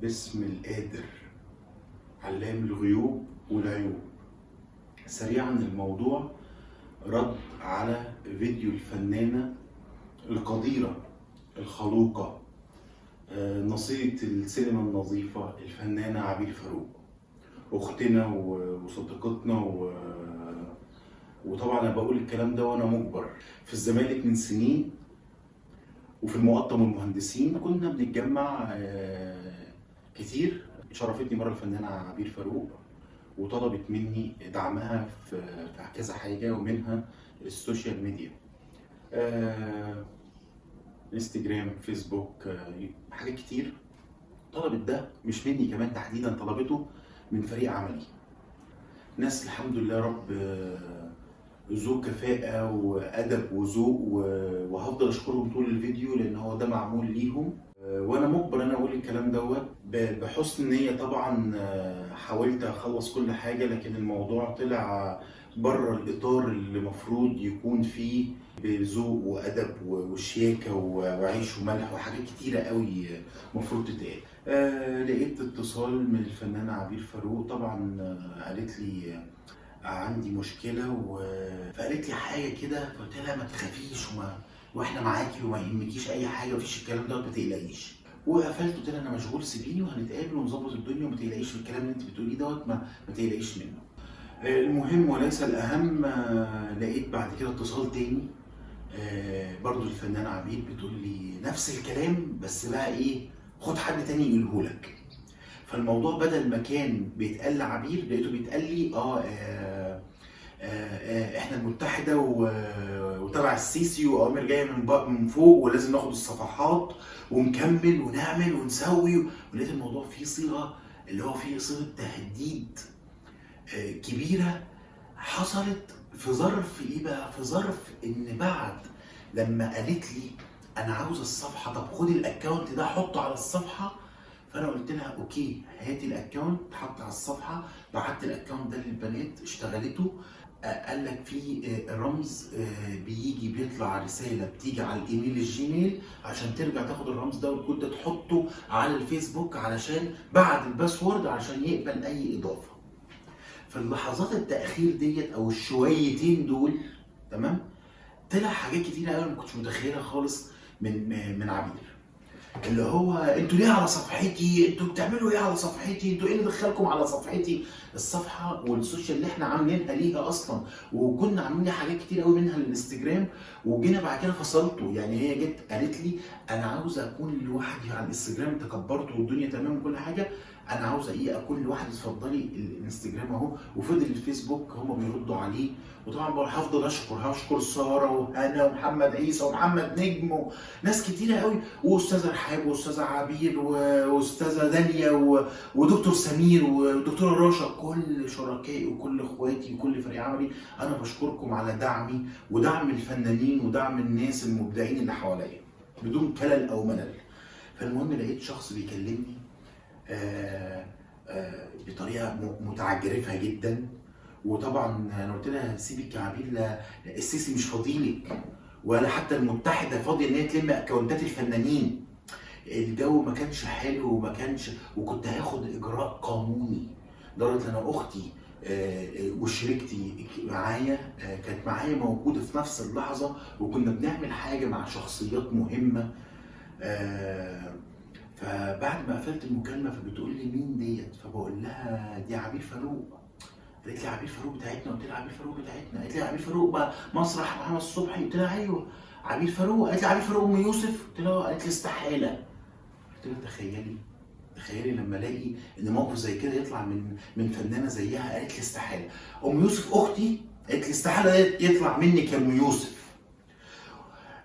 باسم القادر علام الغيوب والعيوب. سريعا الموضوع رد على فيديو الفنانة القديرة الخلوقة، نصيبة السينما النظيفة، الفنانة عبير فاروق، أختنا وصديقتنا وطبعا أنا بقول الكلام ده وأنا مجبر. في الزمالك من سنين وفي المقطم والمهندسين كنا بنتجمع كتير. شرفتني مرة الفنانة عبير فاروق وطلبت مني دعمها في كذا حاجة، ومنها السوشيال ميديا، انستجرام، فيسبوك، حاجات كتير. طلبت ده مش مني كمان تحديدا، طلبته من فريق عملي، ناس الحمد لله رب ذو كفاءة وأدب وذوق، وهفضل أشكرهم طول الفيديو لأن هو ده معمول ليهم، وأنا مجبر أنا أقول الكلام دوت بحسن نية. طبعا حاولت أخلص كل حاجة، لكن الموضوع طلع بره الإطار اللي المفروض يكون فيه بذوق وأدب وشياكة وعيش وملح وحاجات كتيرة قوي المفروض تتقال. لقيت اتصال من الفنانة عبير فاروق، طبعا قالت لي عندي مشكله فقالت لي حاجه كده، فقلت لها ما تخافيش واحنا معاكي وما يهمكيش اي حاجه، مفيش الكلام ده، ما تقلقيش. وقفلت قلت لها انا مشغول، سيبيني وهنتقابل ونظبط الدنيا، وما تقلقيش في الكلام اللي انت بتقوليه دوت، ما تقلقيش منه. المهم وليس الاهم، لقيت بعد كده اتصال تاني، برضو الفنانه عبير بتقول لي نفس الكلام، بس بقى ايه، خد حد تاني يقوله لك. فالموضوع بدل ما كان بيتقال لعبير لقيته بيتقال لي احنا المتحده وتبع السيسي، واوامر جايه من فوق، ولازم ناخد الصفحات ونكمل ونعمل ونسوي. ولقيت الموضوع فيه صيغه، اللي هو فيه صيغه تهديد كبيره حصلت في ظرف ايه بقى؟ في ظرف ان بعد لما قالت لي انا عاوز الصفحه، طب خدي الاكونت ده حطه على الصفحه. فانا قلت لها اوكي، هاتي الاكونت حط على الصفحه. بعت الاكونت ده للبنات اشتغلته. قال لك في رمز بيجي، بيطلع رساله بتيجي على الايميل الجيميل، عشان ترجع تاخد الرمز ده والكود ده تحطه على الفيسبوك، علشان بعد الباسورد عشان يقبل اي اضافه. في اللحظات التاخير ديت او الشويتين دول، تمام، طلع حاجات كتيره قوي ما كنتش متخيلها خالص من عبير. اللي هو انتوا ليه على صفحتي؟ انتوا بتعملوا ايه على صفحتي؟ انتوا ايه اللي دخلكم على صفحتي؟ الصفحه والسوشيال اللي احنا عاملينها ليها اصلا، وكنا عاملين حاجات كتير قوي منها الانستجرام، وجينا بعد كده فصلته. يعني هي جت قالت لي انا عاوزه اكون لوحدي على الانستجرام، تكبرته والدنيا تمام وكل حاجه، انا عاوزه ايه، اكون لوحدي، اتفضلي الانستجرام اهو. وفضل الفيسبوك هم بيردوا عليه، وطبعا هفضل هشكر ساره وهنا ومحمد عيسى ومحمد نجم وناس كتيره قوي، واستاذه رحاب واستاذه عبير واستاذه داليا ودكتور سمير ودكتوره رشا، كل شركائي وكل اخواتي وكل فريق عملي، انا بشكركم على دعمي ودعم الفنانين ودعم الناس المبدعين اللي حواليا بدون كلل او ملل. فالمهم لقيت شخص بيكلمني بطريقه متعجرفه جدا. وطبعا انا قلت لها سيبك يا عبير، السيسي مش فاضيلك، ولا حتى المتحده فاضيه ان هي تلم اكونتات الفنانين. الجو ما كانش حلو وما كانش، وكنت هاخد اجراء قانوني. لدرجه ان انا اختي وشريكتي معايا كانت معايا موجوده في نفس اللحظه، وكنا بنعمل حاجه مع شخصيات مهمه. فبعد ما قفلت المكالمه فبتقول لي مين ديت؟ فبقول لها دي عبير فاروق. قالت لي عبير فاروق بتاعتنا؟ قلت لها عبير فاروق بتاعتنا. قالت لي عبير فاروق بقى مسرح محمد الصبحي؟ قلت لها ايوه عبير فاروق. قالت لي عبير فاروق ام يوسف؟ قلت لها. قالت لي استحاله. قلت لها تخيلي لما الاقي ان موقف زي كده يطلع من فنانه زيها. قالت لي استحاله. ام يوسف اختي قالت لي استحاله يطلع منك يا ام يوسف.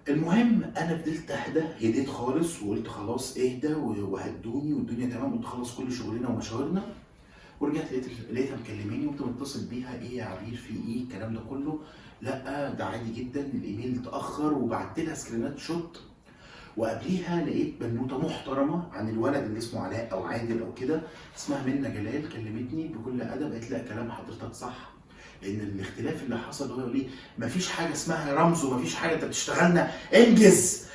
المهم انا فضلت اهدى، هديت خالص وقلت خلاص اهدى وهدوني والدنيا تمام، قلت خلص كل شغلنا ومشاورنا. ورجعت لقيتها مكلماني، قمت متصل بيها، ايه يا عبير في ايه الكلام ده كله؟ لا ده عادي جدا، الايميل اتاخر، وبعت لها سكرينات شوت. وقبليها لقيت بنوته محترمه عن الولد اللي اسمه علاء او عادل او كده، اسمها منى جلال، كلمتني بكل ادب، قالت لي لا كلام حضرتك صح، لان الاختلاف اللي حصل هو ليه مفيش حاجه اسمها رمز، ومفيش حاجه انت بتشتغلنا انجز.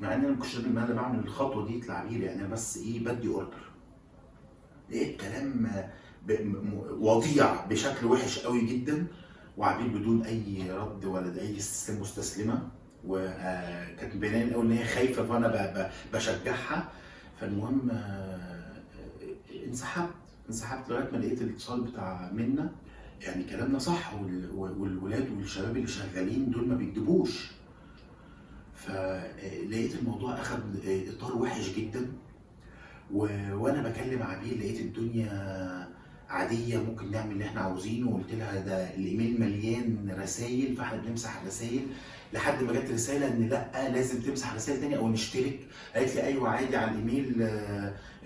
مع ان انا ما كنتش قبل ما انا بعمل الخطوه دي لعبير، يعني انا بس ايه بدي اوردر، لقيت كلام وضيع بشكل وحش قوي جدا، وعبير بدون اي رد ولا اي استسلام مستسلمه، وكانت باينه قوي ان هي خايفه، فانا بشجعها. فالمهم انسحبت لغايه ما لقيت الاتصال بتاع منا. يعني كلامنا صح، والولاد والشباب اللي شغالين دول ما بيكذبوش. فلقيت الموضوع اخد اطار وحش جدا، وانا بكلم عبير لقيت الدنيا عاديه، ممكن نعمل اللي احنا عاوزينه، وقلت لها ده الايميل مليان رسايل فاحنا بنمسح الرسايل، لحد ما جت رساله ان لا لازم تمسح رسائل تانية او نشترك. قالت لي ايوه عادي على الايميل،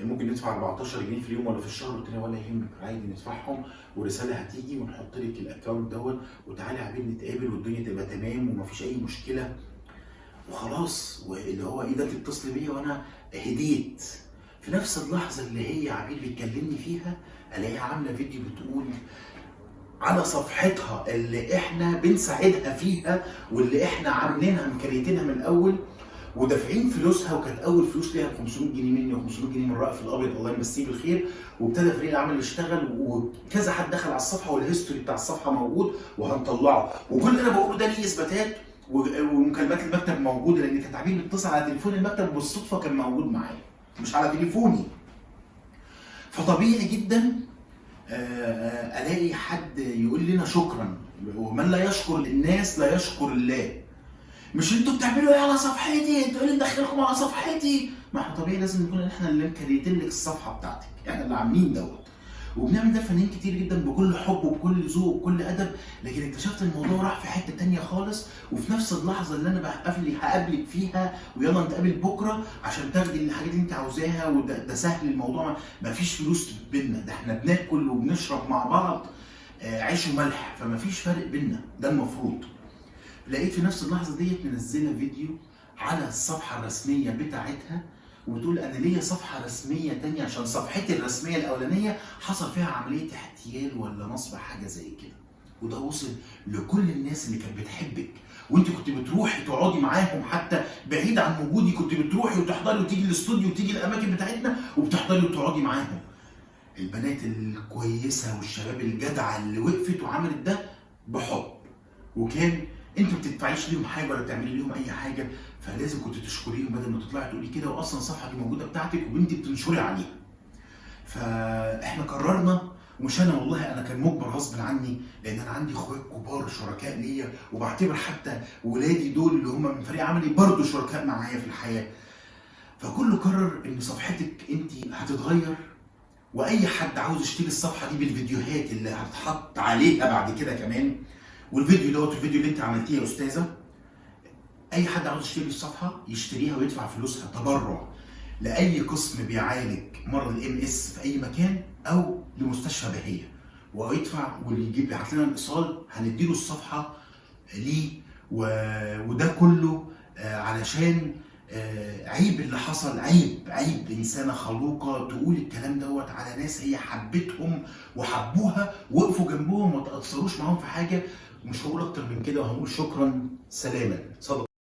ممكن ندفع 14 جنيه في اليوم ولا في الشهر. قلت لها ولا يهمك عادي ندفعهم، ورساله هتيجي ونحط لك الاكونت دوت، وتعالي يا عبير نتقابل والدنيا تبقى تمام ومفيش اي مشكله وخلاص. واللي هو ايه ده، تتصل بيا وانا هديت. في نفس اللحظه اللي هي عبير بتكلمني فيها الاقيها عامله فيديو بتقول على صفحتها اللي احنا بنساعدها فيها واللي احنا عاملينها مكريتينها من الاول ودافعين فلوسها، وكانت اول فلوس ليها 500 جنيه مني و500 جنيه من رأفت الابيض الله يمسيه بالخير، وابتدى فريق العمل يشتغل وكذا حد دخل على الصفحه والهيستوري بتاع الصفحه موجود وهنطلعه، وكل اللي انا بقوله ده ليه اثباتات ومكالمات المكتب موجوده، لان كانت عبير بتتصل على تليفون المكتب وبالصدفه كان موجود معايا مش على تليفوني. فطبيعي جدا الاقي حد يقول لنا شكرا، ومن لا يشكر الناس لا يشكر الله. مش انتوا بتعملوا ايه على صفحتي، انتوا ايه اللي مدخلكم على صفحتي؟ ما احنا طبيعي لازم نكون احنا اللي مكريتين لك الصفحه بتاعتك، احنا اللي عاملين دوت، وبنعمل ده فنانين كتير جدا بكل حب وبكل ذوق وبكل ادب. لكن اكتشفت الموضوع راح في حته تانيه خالص، وفي نفس اللحظه اللي انا هقابلك فيها ويلا نتقابل بكره عشان تاخدي الحاجات اللي انت عاوزاها، وده سهل الموضوع، ما فيش فلوس بينا، ده احنا بناكل وبنشرب مع بعض عيش وملح، فما فيش فرق بينا، ده المفروض. لقيت في نفس اللحظه ديت منزله فيديو على الصفحه الرسميه بتاعتها، وبتقول انا ليا صفحه رسميه تانية عشان صفحتي الرسميه الاولانيه حصل فيها عمليه احتيال ولا نصب حاجه زي كده. وده وصل لكل الناس اللي كانت بتحبك، وانت كنت بتروحي تقعدي معاهم حتى بعيد عن وجودي، كنت بتروحي وتحضري وتيجي الاستوديو وتيجي الاماكن بتاعتنا وبتحضري وتقعدي معاهم. البنات الكويسه والشباب الجدعه اللي وقفت وعملت ده بحب، وكان انت ما بتدفعيش ليهم حاجه ولا بتعملي ليهم اي حاجه، فلازم كنت تشكريهم بدل ما تطلعي تقولي كده، واصلا الصفحه دي موجوده بتاعتك وانت بتنشري عليها. فاحنا قررنا، ومش انا والله، انا كان مجبر غصب عني، لان انا عندي اخوات كبار شركاء ليا، وبعتبر حتى ولادي دول اللي هم من فريق عملي برضه شركاء معايا في الحياه. فكله قرر ان صفحتك انت هتتغير، واي حد عاوز يشتري الصفحه دي بالفيديوهات اللي هتحط عليها بعد كده كمان، والفيديو دوت الفيديو اللي انت عملتيه يا استاذه، اي حد عاوز يشتري الصفحه يشتريها ويدفع فلوسها تبرع لاي قسم بيعالج مرض الام اس في اي مكان او لمستشفى بهيه، ويدفع واللي يجيب يبعت لنا الايصال هنديله الصفحه ليه. وده كله علشان عيب اللي حصل، عيب انسانه خلوقه تقول الكلام دوت على ناس هي حبتهم وحبوها وقفوا جنبهم وما تاثروش معاهم في حاجه. مش هقول اكتر من كده، وهنقول شكرا سلاما. صدق.